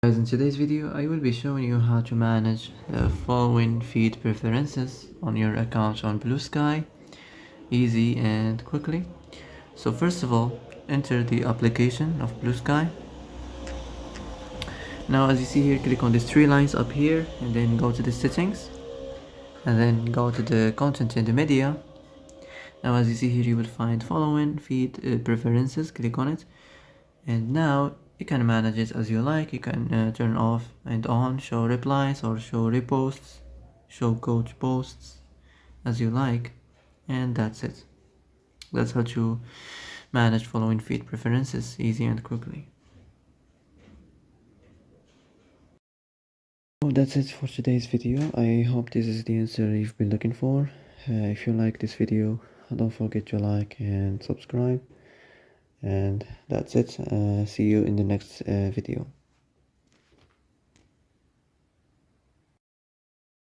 Guys, in today's video I will be showing you how to manage the following feed preferences on your account on Bluesky easy and quickly. So first of all, enter the application of Bluesky. Now as you see here, click on these three lines up here and then go to the settings and then go to the content and the media. Now as you see here, you will find following feed preferences. Click on it and now you can manage it as you like. You can turn off and on, show replies or show reposts, show coach posts as you like, and that's it. That's how to manage following feed preferences easy and quickly. So that's it for today's video. I hope this is the answer you've been looking for. If you like this video, don't forget to like and subscribe. And that's it. See you in the next video.